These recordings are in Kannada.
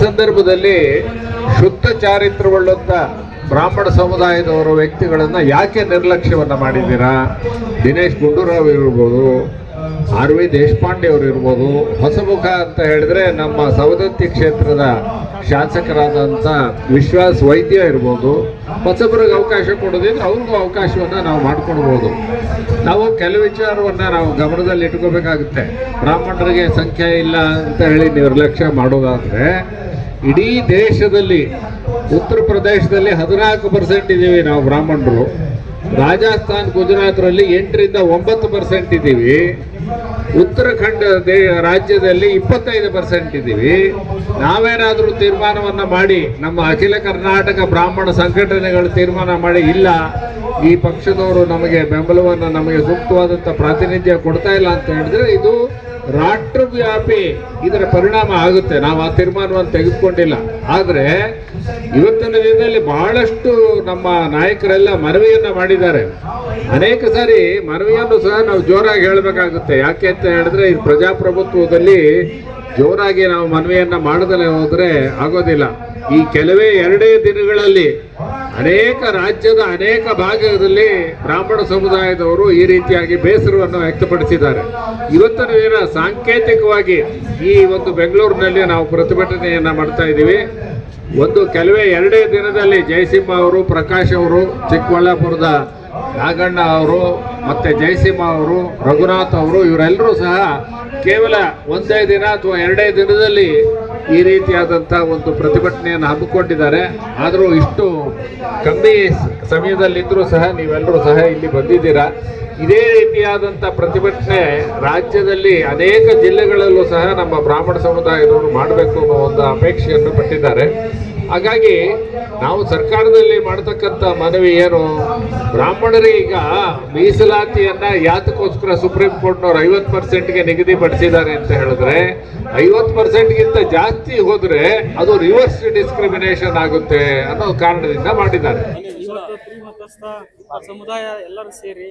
ಸಂದರ್ಭದಲ್ಲಿ ಶುದ್ಧ ಚಾರಿತ್ರವುಳ್ಳಂತ ಬ್ರಾಹ್ಮಣ ಸಮುದಾಯದವರ ವ್ಯಕ್ತಿಗಳನ್ನ ಯಾಕೆ ನಿರ್ಲಕ್ಷ್ಯವನ್ನ ಮಾಡಿದ್ದೀರಾ? ದಿನೇಶ್ ಗುಂಡೂರಾವ್ ಇರ್ಬೋದು, ಆರ್ ವಿ ದೇಶಪಾಂಡೆ ಅವರು ಇರ್ಬೋದು, ಹೊಸಮುಖ ಅಂತ ಹೇಳಿದ್ರೆ ನಮ್ಮ ಸವದತ್ತಿ ಕ್ಷೇತ್ರದ ಶಾಸಕರಾದಂಥ ವಿಶ್ವಾಸ್ ವೈದ್ಯ ಇರ್ಬೋದು. ಹೊಸಬರಿಗೆ ಅವಕಾಶ ಕೊಡೋದಿದ್ರೆ ಅವ್ರಿಗೂ ಅವಕಾಶವನ್ನು ನಾವು ಮಾಡ್ಕೊಡ್ಬೋದು. ನಾವು ಕೆಲವು ವಿಚಾರವನ್ನು ನಾವು ಗಮನದಲ್ಲಿ ಇಟ್ಕೋಬೇಕಾಗುತ್ತೆ. ಬ್ರಾಹ್ಮಣರಿಗೆ ಸಂಖ್ಯೆ ಇಲ್ಲ ಅಂತ ಹೇಳಿ ನಿರ್ಲಕ್ಷ್ಯ ಮಾಡೋದಾದರೆ, ಇಡೀ ದೇಶದಲ್ಲಿ ಉತ್ತರ ಪ್ರದೇಶದಲ್ಲಿ 14% ಇದ್ದೀವಿ ನಾವು ಬ್ರಾಹ್ಮಣರು. ರಾಜಸ್ಥಾನ್, ಗುಜರಾತ್ರಲ್ಲಿ 8ರಿಂದ 9% ಇದ್ದೀವಿ. ಉತ್ತರಾಖಂಡ ರಾಜ್ಯದಲ್ಲಿ 25% ಇದ್ದೀವಿ. ನಾವೇನಾದರೂ ತೀರ್ಮಾನವನ್ನು ಮಾಡಿ, ನಮ್ಮ ಅಖಿಲ ಕರ್ನಾಟಕ ಬ್ರಾಹ್ಮಣ ಸಂಘಟನೆಗಳು ತೀರ್ಮಾನ ಮಾಡಿ, ಇಲ್ಲ ಈ ಪಕ್ಷದವರು ನಮಗೆ ಬೆಂಬಲವನ್ನು, ನಮಗೆ ಸೂಕ್ತವಾದಂಥ ಪ್ರಾತಿನಿಧ್ಯ ಕೊಡ್ತಾ ಇಲ್ಲ ಅಂತ ಹೇಳಿದ್ರೆ, ಇದು ರಾಷ್ಟ್ರವ್ಯಾಪಿ ಇದರ ಪರಿಣಾಮ ಆಗುತ್ತೆ. ನಾವು ಆ ತೀರ್ಮಾನವನ್ನು ತೆಗೆದುಕೊಂಡಿಲ್ಲ. ಆದರೆ ಇವತ್ತಿನ ದಿನದಲ್ಲಿ ಬಹಳಷ್ಟು ನಮ್ಮ ನಾಯಕರೆಲ್ಲ ಮನವಿಯನ್ನು ಮಾಡಿದ್ದಾರೆ. ಅನೇಕ ಸಾರಿ ಮನವಿಯನ್ನು ಸಹ ನಾವು ಜೋರಾಗಿ ಹೇಳಬೇಕಾಗುತ್ತೆ. ಯಾಕೆ ಅಂತ ಹೇಳಿದ್ರೆ, ಈ ಪ್ರಜಾಪ್ರಭುತ್ವದಲ್ಲಿ ಜೋರಾಗಿ ನಾವು ಮನವಿಯನ್ನು ಮಾಡದಲ್ಲೇ ಹೋದರೆ ಆಗೋದಿಲ್ಲ. ಈ ಕೆಲವೇ 2 ದಿನಗಳಲ್ಲಿ ಅನೇಕ ರಾಜ್ಯದ ಅನೇಕ ಭಾಗದಲ್ಲಿ ಬ್ರಾಹ್ಮಣ ಸಮುದಾಯದವರು ಈ ರೀತಿಯಾಗಿ ಬೇಸರವನ್ನು ವ್ಯಕ್ತಪಡಿಸಿದ್ದಾರೆ. ಇವತ್ತಿನ ದಿನ ಸಾಂಕೇತಿಕವಾಗಿ ಈ ಒಂದು ಬೆಂಗಳೂರಿನಲ್ಲಿ ನಾವು ಪ್ರತಿಭಟನೆಯನ್ನು ಮಾಡ್ತಾ ಇದ್ದೀವಿ. ಕೆಲವೇ 2 ದಿನದಲ್ಲಿ ಜಯಸಿಂಹ ಅವರು, ಪ್ರಕಾಶ್ ಅವರು, ಚಿಕ್ಕಬಳ್ಳಾಪುರದ ನಾಗಣ್ಣ ಅವರು, ಮತ್ತೆ ಜಯಸಿಂಹ ಅವರು, ರಘುನಾಥ್ ಅವರು, ಇವರೆಲ್ಲರೂ ಸಹ ಕೇವಲ 1 ದಿನ ಅಥವಾ 2 ದಿನದಲ್ಲಿ ಈ ರೀತಿಯಾದಂಥ ಒಂದು ಪ್ರತಿಭಟನೆಯನ್ನು ಹಮ್ಮಿಕೊಂಡಿದ್ದಾರೆ. ಆದರೂ ಇಷ್ಟು ಕಮ್ಮಿ ಸಮಯದಲ್ಲಿದ್ದರೂ ಸಹ ನೀವೆಲ್ಲರೂ ಸಹ ಇಲ್ಲಿ ಬಂದಿದ್ದೀರಾ. ಇದೇ ರೀತಿಯಾದಂಥ ಪ್ರತಿಭಟನೆ ರಾಜ್ಯದಲ್ಲಿ ಅನೇಕ ಜಿಲ್ಲೆಗಳಲ್ಲೂ ಸಹ ನಮ್ಮ ಬ್ರಾಹ್ಮಣ ಸಮುದಾಯದವರು ಮಾಡಬೇಕು ಅನ್ನೋ ಒಂದು ಅಪೇಕ್ಷೆಯನ್ನು ಪಟ್ಟಿದ್ದಾರೆ. ಹಾಗಾಗಿ ನಾವು ಸರ್ಕಾರದಲ್ಲಿ ಮಾಡತಕ್ಕಂಥ ಮನವಿ ಏನು, ಬ್ರಾಹ್ಮಣರೀಗ ಮೀಸಲಾತಿಯನ್ನ ಯಾತಕ್ಕೋಸ್ಕರ ಸುಪ್ರೀಂ ಕೋರ್ಟ್ನವರು 50%ಗೆ ನಿಗದಿಪಡಿಸಿದ್ದಾರೆ ಅಂತ ಹೇಳಿದ್ರೆ, 50%ಗಿಂತ ಜಾಸ್ತಿ ಹೋದ್ರೆ ಅದು ರಿವರ್ಸ್ ಡಿಸ್ಕ್ರಿಮಿನೇಷನ್ ಆಗುತ್ತೆ ಅನ್ನೋ ಕಾರಣದಿಂದ ಮಾಡಿದ್ದಾರೆ. ಸಮುದಾಯ ಎಲ್ಲರೂ ಸೇರಿ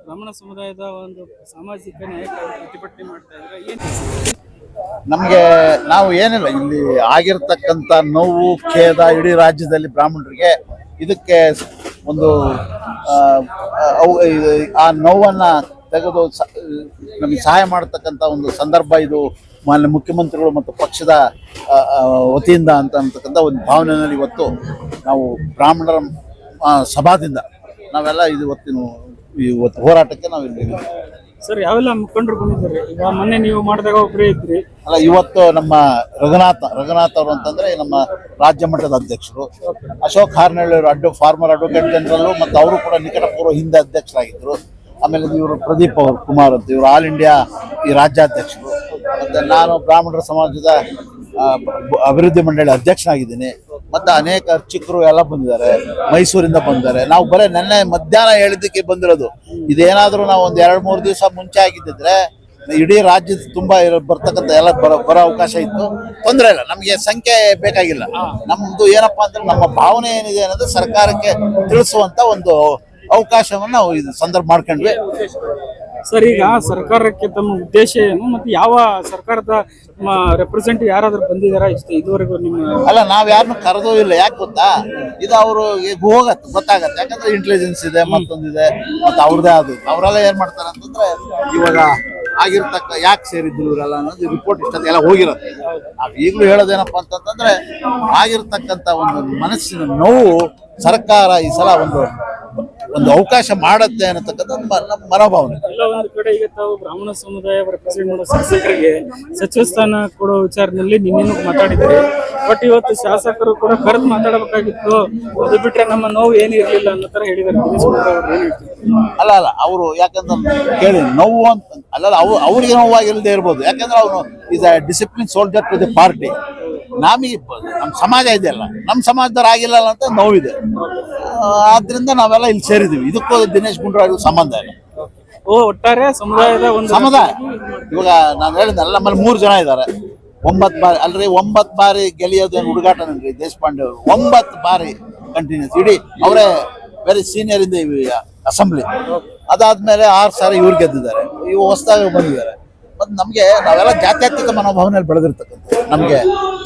ಬ್ರಾಹ್ಮಣ ಸಮುದಾಯದ ಒಂದು ಸಾಮಾಜಿಕ ನ್ಯಾಯ ಪ್ರತಿಭಟನೆ ಮಾಡ್ತಾ ಇದ್ದಾರೆ. ನಮಗೆ ನಾವು ಏನಿಲ್ಲ, ಇಲ್ಲಿ ಆಗಿರ್ತಕ್ಕಂಥ ನೋವು, ಖೇದ ಇಡೀ ರಾಜ್ಯದಲ್ಲಿ ಬ್ರಾಹ್ಮಣರಿಗೆ ಇದಕ್ಕೆ ಒಂದು ಆ ನೋವನ್ನು ತೆಗೆದು ನಮಗೆ ಸಹಾಯ ಮಾಡತಕ್ಕಂಥ ಒಂದು ಸಂದರ್ಭ ಇದು. ಮಾನ್ಯ ಮುಖ್ಯಮಂತ್ರಿಗಳು ಮತ್ತು ಪಕ್ಷದ ವತಿಯಿಂದ ಅಂತಕ್ಕಂಥ ಒಂದು ಭಾವನೆಯಲ್ಲಿ ಇವತ್ತು ನಾವು ಬ್ರಾಹ್ಮಣರ ಸಭಾದಿಂದ ನಾವೆಲ್ಲ ಇವತ್ತು ಹೋರಾಟಕ್ಕೆ ನಾವು ಇಲ್ಲಿ ಸರ್. ಯಾವೆಲ್ಲ ಮುಖಂಡರು ಬಂದಿದ್ದಾರೆ? ಈಗ ಮೊನ್ನೆ ನೀವು ಮಾಡಿದಾಗ ಒಬ್ಬರೇ ಇದ್ರಿ ಅಲ್ಲ, ಇವತ್ತು ನಮ್ಮ ರಘುನಾಥ್ ಅವರು ಅಂತಂದ್ರೆ ನಮ್ಮ ರಾಜ್ಯ ಮಟ್ಟದ ಅಧ್ಯಕ್ಷರು. ಅಶೋಕ್ ಹಾರ್ನಳ್ಳಿ ಅವರು ಫಾರ್ಮರ್ ಅಡ್ವೊಕೇಟ್ ಜನರಲ್, ಮತ್ತು ಅವರು ಕೂಡ ನಿಕಟ ಪೂರ್ವ ಹಿಂದೆ ಅಧ್ಯಕ್ಷರಾಗಿದ್ದರು. ಆಮೇಲೆ ಇವರು ಪ್ರದೀಪ್ ಕುಮಾರ್ ಅಂತ, ಇವರು ಆಲ್ ಇಂಡಿಯಾ ಈ ರಾಜ್ಯಾಧ್ಯಕ್ಷರು. ಮತ್ತು ನಾನು ಬ್ರಾಹ್ಮಣರ ಸಮಾಜದ ಅಭಿವೃದ್ಧಿ ಮಂಡಳಿ ಅಧ್ಯಕ್ಷನಾಗಿದ್ದೀನಿ. ಮತ್ತು ಅನೇಕ ಅರ್ಚಕರು ಎಲ್ಲ ಬಂದಿದ್ದಾರೆ, ಮೈಸೂರಿಂದ ಬಂದಿದ್ದಾರೆ. ನಾವು ಬರೀ ನೆನ್ನೆ ಮಧ್ಯಾಹ್ನ ಹೇಳಿದ್ದಕ್ಕೆ ಬಂದಿರೋದು. ಇದೇನಾದರೂ ನಾವು ಒಂದು 2-3 ದಿವಸ ಮುಂಚೆ ಆಗಿದ್ದಿದ್ರೆ ಇಡೀ ರಾಜ್ಯದ ತುಂಬ ಬರ್ತಕ್ಕಂಥ ಎಲ್ಲ ಬರೋ ಅವಕಾಶ ಇತ್ತು. ತೊಂದರೆ ಇಲ್ಲ, ನಮಗೆ ಸಂಖ್ಯೆ ಬೇಕಾಗಿಲ್ಲ. ನಮ್ಮದು ಏನಪ್ಪ ಅಂದ್ರೆ, ನಮ್ಮ ಭಾವನೆ ಏನಿದೆ ಅನ್ನೋದು ಸರ್ಕಾರಕ್ಕೆ ತಿಳಿಸುವಂಥ ಒಂದು ಅವಕಾಶವನ್ನು ನಾವು ಇದು ಸಂದರ್ಭ ಮಾಡ್ಕೊಂಡ್ವಿ. ಸರ್, ಈಗ ಸರ್ಕಾರಕ್ಕೆ ತಮ್ಮ ಉದ್ದೇಶ ಏನು, ಮತ್ತು ಯಾವ ಸರ್ಕಾರದ ರೆಪ್ರೆಸೆಂಟೇಟಿವ್ ಯಾರಾದ್ರೂ ಬಂದಿದಾರ ಇದುವರೆಗೂ? ನಿಮ್ಮ ಅಲ್ಲ, ನಾವ್ ಯಾರನ್ನು ಕರೆದೂ ಇಲ್ಲ. ಯಾಕೆ ಗೊತ್ತಾ, ಇದು ಅವರು ಗೊತ್ತಾಗತ್ತೆ. ಯಾಕಂದ್ರೆ ಇಂಟೆಲಿಜೆನ್ಸ್ ಇದೆ, ಮತ್ತೊಂದಿದೆ, ಮತ್ತೆ ಅವ್ರದೇ ಆದ್ರು. ಅವರೆಲ್ಲ ಏನ್ ಮಾಡ್ತಾರೆ ಅಂತಂದ್ರೆ, ಇವಾಗ ಯಾಕೆ ಸೇರಿದ್ರು ಇವರೆಲ್ಲ ಅನ್ನೋದು ರಿಪೋರ್ಟ್ ಇಷ್ಟೆಲ್ಲ ಹೋಗಿರುತ್ತೆ. ನಾವ್ ಈಗಲೂ ಹೇಳೋದೇನಪ್ಪ ಅಂತಂದ್ರೆ, ಆಗಿರ್ತಕ್ಕಂಥ ಒಂದು ಮನಸ್ಸಿನ ನೋವು ಸರ್ಕಾರ ಈ ಸಲ ಒಂದು ಅವಕಾಶ ಮಾಡುತ್ತೆ ಅನ್ನತಕ್ಕಂಥ ನಮ್ಮ ಮನೋಭಾವನೆ. ಎಲ್ಲ ಒಂದು ಕಡೆ ಈಗ ತಾವು ಬ್ರಾಹ್ಮಣ ಸಮುದಾಯ ರೆಪ್ರೆಸೆಂಟ್ ಮಾಡೋ ಶಾಸಕರಿಗೆ ಸಚಿವ ಸ್ಥಾನ ಕೊಡೋ ವಿಚಾರದಲ್ಲಿ ನಿನ್ನೇನು ಮಾತಾಡಿದ್ರಿ. ಬಟ್ ಇವತ್ತು ಶಾಸಕರು ಕೂಡ ಕರೆದು ಮಾತಾಡಬೇಕಾಗಿತ್ತು. ಅದು ಬಿಟ್ರೆ ನಮ್ಮ ನೋವು ಏನು ಇರಲಿಲ್ಲ ಅನ್ನೋ ತರ ಹೇಳಿದ್ದಾರೆ. ಅಲ್ಲ ಅವರು ಯಾಕಂದ್ರೆ ಕೇಳಿ, ನೋವು ಅಂತ ಅಲ್ಲ, ಅವ್ರಿಗೆ ನೋವಾಗಿಲ್ಲದೆ ಇರ್ಬೋದು. ಯಾಕಂದ್ರೆ ಅವನು is a discipline soldier to the party. ನಮಗೆ ನಮ್ಮ ಸಮಾಜ ಇದೆಯಲ್ಲ, ನಮ್ಮ ಸಮಾಜದವ್ರು ಆಗಿಲ್ಲ ಅಂತ ನೋವಿದೆ. ಆದ್ರಿಂದ ನಾವೆಲ್ಲ ಇಲ್ಲಿ ಸೇರಿದೀವಿ. ಇದಕ್ಕೂ ದಿನೇಶ್ ಗುಂಡೂರಾವ್ ಸಂಬಂಧ ಇಲ್ಲ. ಒಟ್ಟಾರೆ ಸಮುದಾಯದ ಒಂದು ಸಮುದಾಯ. ಇವಾಗ ನಾನು ಹೇಳಿದ್ನಲ್ಲ, ನಮ್ಮಲ್ಲಿ 3 ಜನ ಇದ್ದಾರೆ. 9 ಬಾರಿ ಅಲ್ರಿ, 9 ಬಾರಿ ಗೆಲ್ಲಿಯೋದೇನು ಹುಡುಗಾಟನಲ್ರಿ ದೇಶಪಾಂಡೆ ಅವರು. 9 ಬಾರಿ ಕಂಟಿನ್ಯೂಸ್, ಇಡೀ ಅವರೇ very senior in the assembly. ಅದಾದ್ಮೇಲೆ 6 ಸಾರಿ ಇವ್ರು ಗೆದ್ದಿದ್ದಾರೆ, ಇವು ಹೊಸದಾಗಿ ಬಂದಿದ್ದಾರೆ. ಮತ್ತು ನಮಗೆ ನಾವೆಲ್ಲ ಜಾತ್ಯತೀತ ಮನೋಭಾವನೆಯಲ್ಲಿ ಬೆಳೆದಿರ್ತಕ್ಕಂಥ, ನಮಗೆ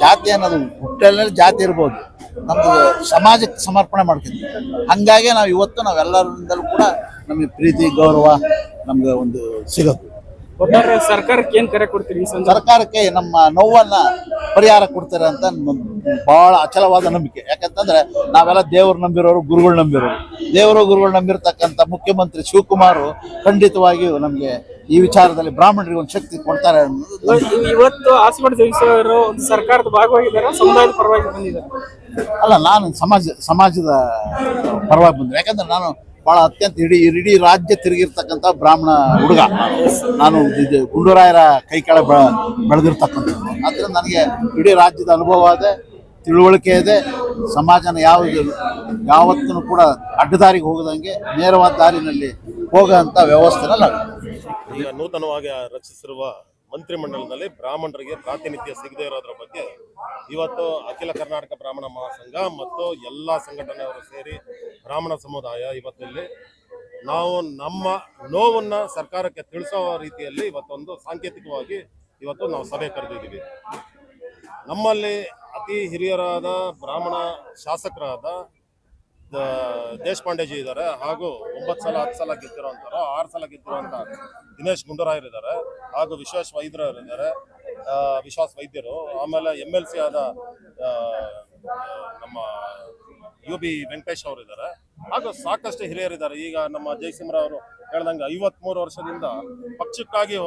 ಜಾತಿ ಅನ್ನೋದು ಹುಟ್ಟಲ್ಲಿ ಜಾತಿ ಇರ್ಬೋದು, ನಮ್ದು ಸಮಾಜಕ್ಕೆ ಸಮರ್ಪಣೆ ಮಾಡ್ಕೊಂತೀವಿ. ಹಂಗಾಗಿ ನಾವು ಇವತ್ತು ನಾವೆಲ್ಲರಿಂದಲೂ ಕೂಡ ನಮಗೆ ಪ್ರೀತಿ ಗೌರವ ನಮ್ಗೆ ಒಂದು ಸಿಗುತ್ತೆ. ಒಟ್ಟಾರೆ ಸರ್ಕಾರಕ್ಕೆ ಏನ್ ಕರೆ ಕೊಡ್ತೀರಿ ಈ ಸಂದರ್ಭ? ಸರ್ಕಾರಕ್ಕೆ ನಮ್ಮ ನೋವನ್ನ ಪರಿಹಾರ ಕೊಡ್ತಾರೆ ಅಂತ ಬಹಳ ಅಚಲವಾದ ನಂಬಿಕೆ. ಯಾಕಂತಂದ್ರೆ ನಾವೆಲ್ಲ ದೇವರು ನಂಬಿರೋರು, ಗುರುಗಳು ನಂಬಿರೋರು. ಗುರುಗಳು ನಂಬಿರ್ತಕ್ಕಂಥ ಮುಖ್ಯಮಂತ್ರಿ ಶಿವಕುಮಾರ್ ಖಂಡಿತವಾಗಿಯೂ ನಮಗೆ ಈ ವಿಚಾರದಲ್ಲಿ ಬ್ರಾಹ್ಮಣರಿಗೆ ಒಂದು ಶಕ್ತಿ ಕೊಡ್ತಾರೆ ಅನ್ನೋದು. ಇವತ್ತು ಆಸ್ಪಡ್ ಜಗದೀಶ್ವರು ಒಂದು ಸರ್ಕಾರದ ಭಾಗವಾಗಿದ್ದಾರೆ, ಸಮುದಾಯದ ಪರವಾಗಿ ಬಂದಿದ್ದಾರೆ. ಅಲ್ಲ, ನಾನು ಸಮಾಜದ ಪರವಾಗಿ ಬಂದೆ. ಯಾಕಂದ್ರೆ ನಾನು ಬಹಳ ಅತ್ಯಂತ ಇಡೀ ರಾಜ್ಯ ತಿರುಗಿರ್ತಕ್ಕಂಥ ಬ್ರಾಹ್ಮಣ ಹುಡುಗ. ನಾನು ಗುಂಡೂರಾಯರ ಕೈ ಕೆಳ ಬೆಳೆದಿರ್ತಕ್ಕಂಥದ್ದು. ಆದ್ದರಿಂದ ನನಗೆ ಇಡೀ ರಾಜ್ಯದ ಅನುಭವ ಇದೆ, ತಿಳುವಳಿಕೆ ಇದೆ. ಸಮಾಜನ ಯಾವತ್ತೂ ಕೂಡ ಅಡ್ಡದಾರಿಗೆ ಹೋಗದಂಗೆ ನೇರವಾದ ದಾರಿನಲ್ಲಿ ಹೋಗೋಂಥ ವ್ಯವಸ್ಥೆನಲ್ಲಿ ಈಗ ನೂತನವಾಗಿ ರಚಿಸಿರುವ ಮಂತ್ರಿಮಂಡಲದಲ್ಲಿ ಬ್ರಾಹ್ಮಣರಿಗೆ ಪ್ರಾತಿನಿಧ್ಯ ಸಿಗದೇ ಇರೋದ್ರ ಬಗ್ಗೆ ಇವತ್ತು ಅಖಿಲ ಕರ್ನಾಟಕ ಬ್ರಾಹ್ಮಣ ಮಹಾಸಂಘ ಮತ್ತು ಎಲ್ಲ ಸಂಘಟನೆಯವರು ಸೇರಿ ಬ್ರಾಹ್ಮಣ ಸಮುದಾಯ ಇವತ್ತಿಲ್ಲಿ ನಾವು ನಮ್ಮ ನೋವನ್ನ ಸರ್ಕಾರಕ್ಕೆ ತಿಳಿಸೋ ರೀತಿಯಲ್ಲಿ ಇವತ್ತೊಂದು ಸಾಂಕೇತಿಕವಾಗಿ ಇವತ್ತು ನಾವು ಸಭೆ ಕರೆದಿದ್ದೀವಿ. ನಮ್ಮಲ್ಲಿ ಅತಿ ಹಿರಿಯರಾದ ಬ್ರಾಹ್ಮಣ ಶಾಸಕರಾದ ದೇಶಪಾಂಡೆಜಿ ಇದ್ದಾರೆ, ಹಾಗೂ 9 ಸಲ 10 ಸಲ ಗೆದ್ದಿರೋಂಥವ್ರು, 6 ಸಲ ಗೆದ್ದಿರೋಂಥ ದಿನೇಶ್ ಗುಂಡೂರಾಯರಿದ್ದಾರೆ, ಹಾಗೂ ವಿಶ್ವಾಸ್ ವೈದ್ಯರಿದ್ದಾರೆ, ವಿಶ್ವಾಸ್ ವೈದ್ಯರು. ಆಮೇಲೆ MLC ಆದ ನಮ್ಮ UB ವೆಂಕಟೇಶ್ ಅವರು ಇದ್ದಾರೆ, ಹಾಗೂ ಸಾಕಷ್ಟು ಹಿರಿಯರಿದ್ದಾರೆ. ಈಗ ನಮ್ಮ ಜಯಸಿಂಹರಾವ್ ಅವರು ಹೇಳ್ದಂಗೆ 53 ವರ್ಷದಿಂದ ಪಕ್ಷಕ್ಕಾಗಿ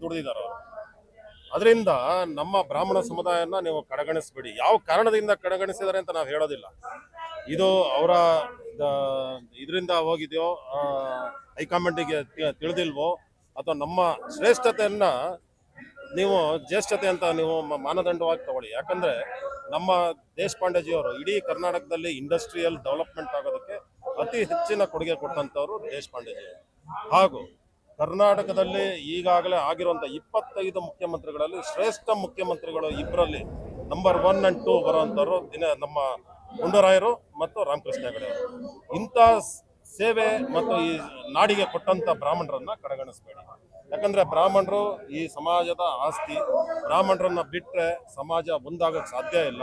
ದುಡಿದಿದ್ದಾರೆ ಅವರು. ಅದರಿಂದ ನಮ್ಮ ಬ್ರಾಹ್ಮಣ ಸಮುದಾಯನ ನೀವು ಕಡೆಗಣಿಸಬೇಡಿ. ಯಾವ ಕಾರಣದಿಂದ ಕಡೆಗಣಿಸಿದ್ದಾರೆ ಅಂತ ನಾವು ಹೇಳೋದಿಲ್ಲ. ಇದು ಅವರ ಇದರಿಂದ ಹೋಗಿದೆಯೋ, ಹೈಕಮಾಂಡಿಗೆ ತಿಳಿದಿಲ್ವೋ, ಅಥವಾ ನಮ್ಮ ಶ್ರೇಷ್ಠತೆಯನ್ನ ನೀವು ಜ್ಯೇಷ್ಠತೆ ಅಂತ ನೀವು ಮಾನದಂಡವಾಗಿ ತಗೊಳ್ಳಿ. ಯಾಕಂದ್ರೆ ನಮ್ಮ ದೇಶಪಾಂಡೆಜಿಯವರು ಇಡೀ ಕರ್ನಾಟಕದಲ್ಲಿ ಇಂಡಸ್ಟ್ರಿಯಲ್ ಡೆವಲಪ್ಮೆಂಟ್ ಆಗೋದಕ್ಕೆ ಅತಿ ಹೆಚ್ಚಿನ ಕೊಡುಗೆ ಕೊಟ್ಟಂತವರು ದೇಶಪಾಂಡೆಜಿ. ಹಾಗೂ ಕರ್ನಾಟಕದಲ್ಲಿ ಈಗಾಗಲೇ ಆಗಿರುವಂಥ 25 ಮುಖ್ಯಮಂತ್ರಿಗಳಲ್ಲಿ ಶ್ರೇಷ್ಠ ಮುಖ್ಯಮಂತ್ರಿಗಳು ಇಬ್ಬರಲ್ಲಿ ನಂಬರ್ 1 and 2 ಬರುವಂಥವ್ರು ನಮ್ಮ ಗುಂಡೂರಾಯರು ಮತ್ತು ರಾಮಕೃಷ್ಣ ಹೆಗಡೆ ಅವರು. ಇಂಥ ಸೇವೆ ಮತ್ತು ಈ ನಾಡಿಗೆ ಕೊಟ್ಟಂತ ಬ್ರಾಹ್ಮಣರನ್ನ ಕಡೆಗಣಿಸಬೇಡಿ. ಯಾಕಂದ್ರೆ ಬ್ರಾಹ್ಮಣರು ಈ ಸಮಾಜದ ಆಸ್ತಿ. ಬ್ರಾಹ್ಮಣರನ್ನ ಬಿಟ್ಟರೆ ಸಮಾಜ ಮುಂದಾಗಕ್ಕೆ ಸಾಧ್ಯ ಇಲ್ಲ.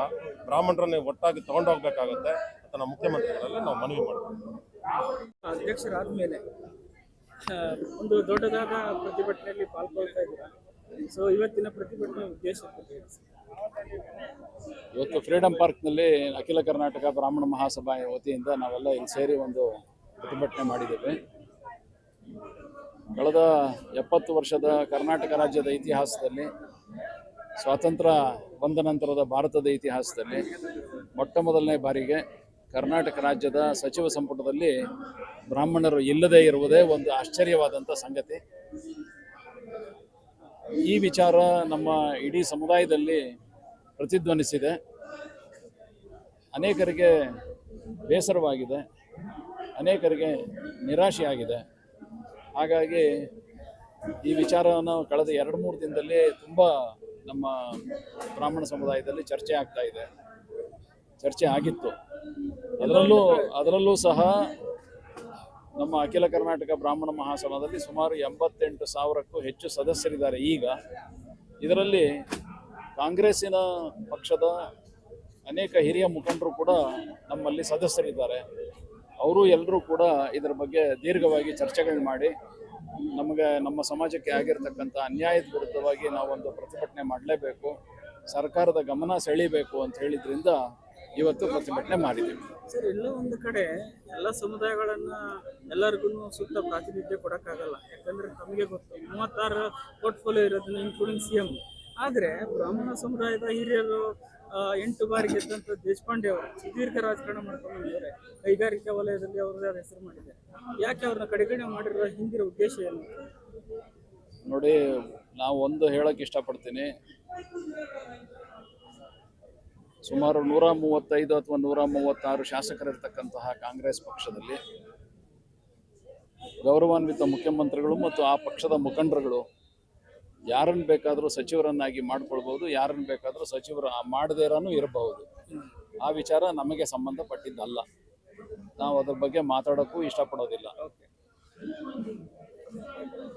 ಬ್ರಾಹ್ಮಣರನ್ನ ಒಟ್ಟಾಗಿ ತಗೊಂಡೋಗ್ಬೇಕಾಗತ್ತೆ ಅಂತ ನಮ್ಮ ಮುಖ್ಯಮಂತ್ರಿಗಳಲ್ಲಿ ನಾವು ಮನವಿ ಮಾಡ್ತೀವಿ. ಅಧ್ಯಕ್ಷರಾದ ಮೇಲೆ ಒಂದು ದೊಡ್ಡದಾದ ಪ್ರತಿಭಟನೆಯಲ್ಲಿ ಪಾಲ್ಗೊಳ್ತಾ ಇದ್ದೀರಾ. ಸೊ ಇವತ್ತಿನ ಪ್ರತಿಭಟನೆ ಉದ್ದೇಶ ಇವತ್ತು ಫ್ರೀಡಂ ಪಾರ್ಕ್ನಲ್ಲಿ ಅಖಿಲ ಕರ್ನಾಟಕ ಬ್ರಾಹ್ಮಣ ಮಹಾಸಭಾ ವತಿಯಿಂದ ನಾವೆಲ್ಲ ಇಲ್ಲಿ ಸೇರಿ ಒಂದು ಪ್ರತಿಭಟನೆ ಮಾಡಿದ್ದೇವೆ. ಕಳೆದ 70 ವರ್ಷದ ಕರ್ನಾಟಕ ರಾಜ್ಯದ ಇತಿಹಾಸದಲ್ಲಿ, ಸ್ವಾತಂತ್ರ್ಯ ಬಂದ ನಂತರದ ಭಾರತದ ಇತಿಹಾಸದಲ್ಲಿ ಮೊಟ್ಟ ಮೊದಲನೇ ಬಾರಿಗೆ ಕರ್ನಾಟಕ ರಾಜ್ಯದ ಸಚಿವ ಸಂಪುಟದಲ್ಲಿ ಬ್ರಾಹ್ಮಣರು ಇಲ್ಲದೇ ಇರುವುದೇ ಒಂದು ಆಶ್ಚರ್ಯವಾದಂಥ ಸಂಗತಿ. ಈ ವಿಚಾರ ನಮ್ಮ ಇಡೀ ಸಮುದಾಯದಲ್ಲಿ ಪ್ರತಿಧ್ವನಿಸಿದೆ. ಅನೇಕರಿಗೆ ಬೇಸರವಾಗಿದೆ, ಅನೇಕರಿಗೆ ನಿರಾಶೆಯಾಗಿದೆ. ಹಾಗಾಗಿ ಈ ವಿಚಾರವನ್ನು ಕಳೆದ 2-3 ದಿನದಲ್ಲಿ ತುಂಬ ನಮ್ಮ ಬ್ರಾಹ್ಮಣ ಸಮುದಾಯದಲ್ಲಿ ಚರ್ಚೆ ಆಗಿತ್ತು. ಅದರಲ್ಲೂ ಸಹ ನಮ್ಮ ಅಖಿಲ ಕರ್ನಾಟಕ ಬ್ರಾಹ್ಮಣ ಮಹಾಸಭಾದಲ್ಲಿ ಸುಮಾರು 88,000ಕ್ಕೂ ಹೆಚ್ಚು ಸದಸ್ಯರಿದ್ದಾರೆ. ಈಗ ಇದರಲ್ಲಿ ಕಾಂಗ್ರೆಸ್ಸಿನ ಪಕ್ಷದ ಅನೇಕ ಹಿರಿಯ ಮುಖಂಡರು ಕೂಡ ನಮ್ಮಲ್ಲಿ ಸದಸ್ಯರಿದ್ದಾರೆ. ಅವರು ಎಲ್ಲರೂ ಕೂಡ ಇದರ ಬಗ್ಗೆ ದೀರ್ಘವಾಗಿ ಚರ್ಚೆಗಳು ಮಾಡಿ ನಮ್ಮ ಸಮಾಜಕ್ಕೆ ಆಗಿರ್ತಕ್ಕಂಥ ಅನ್ಯಾಯದ ವಿರುದ್ಧವಾಗಿ ನಾವೊಂದು ಪ್ರತಿಭಟನೆ ಮಾಡಲೇಬೇಕು, ಸರ್ಕಾರದ ಗಮನ ಸೆಳೀಬೇಕು ಅಂತ ಹೇಳಿದ್ರಿಂದ ಇವತ್ತು ಪ್ರತಿಭಟನೆ ಮಾಡಿದ್ದೀವಿ. ಸರ್, ಎಲ್ಲೋ ಒಂದು ಕಡೆ ಎಲ್ಲ ಸಮುದಾಯಗಳನ್ನ ಎಲ್ಲರಿಗೂ ಸೂಕ್ತ ಪ್ರಾತಿನಿಧ್ಯ ಕೊಡೋಕ್ಕಾಗಲ್ಲ. ಯಾಕಂದ್ರೆ ತಮಗೆ ಗೊತ್ತು 36 ಪೋರ್ಟ್ಫೋಲಿಯೋ ಇರೋದನ್ನ ಇನ್ಕ್ಲೂಡಿಂಗ್ CM. ಆದರೆ ಬ್ರಾಹ್ಮಣ ಸಮುದಾಯದ ಹಿರಿಯರು 8 ಬಾರಿ ಗೆದ್ದಂಥ ದೇಶಪಾಂಡೆ ಅವರು ಸುದೀರ್ಘ ರಾಜಕಾರಣ ಮಾಡ್ಕೊಂಡಿದ್ದಾರೆ. ಕೈಗಾರಿಕಾ ವಲಯದಲ್ಲಿ ಅವರದೇ ಹೆಸರು ಮಾಡಿದ್ದಾರೆ. ಯಾಕೆ ಅವ್ರನ್ನ ಕಡೆಗಣನೆ ಮಾಡಿರೋ ಹಿಂದಿರೋ ಉದ್ದೇಶ ಏನು? ನೋಡಿ, ನಾವು ಒಂದು ಹೇಳಕ್ಕೆ ಇಷ್ಟಪಡ್ತೀನಿ. ಸುಮಾರು 135 ಅಥವಾ 136 ಶಾಸಕರಿರ್ತಕ್ಕಂತಹ ಕಾಂಗ್ರೆಸ್ ಪಕ್ಷದಲ್ಲಿ ಗೌರವಾನ್ವಿತ ಮುಖ್ಯಮಂತ್ರಿಗಳು ಮತ್ತು ಆ ಪಕ್ಷದ ಮುಖಂಡರುಗಳು ಯಾರನ್ನು ಬೇಕಾದರೂ ಸಚಿವರನ್ನಾಗಿ ಮಾಡ್ಕೊಳ್ಬೋದು, ಯಾರನ್ನು ಬೇಕಾದರೂ ಸಚಿವರು ಮಾಡದೇ ಇರೋನು ಇರಬಹುದು. ಆ ವಿಚಾರ ನಮಗೆ ಸಂಬಂಧಪಟ್ಟಿದ್ದಲ್ಲ. ನಾವು ಅದ್ರ ಬಗ್ಗೆ ಮಾತಾಡೋಕ್ಕೂ ಇಷ್ಟಪಡೋದಿಲ್ಲ.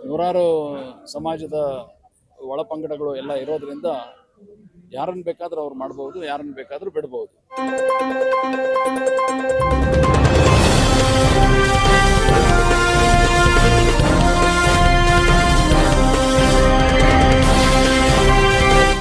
ನೂರಾರು ಸಮಾಜದ ಒಳಪಂಗಡಗಳು ಎಲ್ಲ ಇರೋದ್ರಿಂದ ಯಾರನ್ನು ಬೇಕಾದರೂ ಅವ್ರು ಮಾಡ್ಬೋದು, ಯಾರನ್ನು ಬೇಕಾದರೂ ಬಿಡ್ಬೋದು.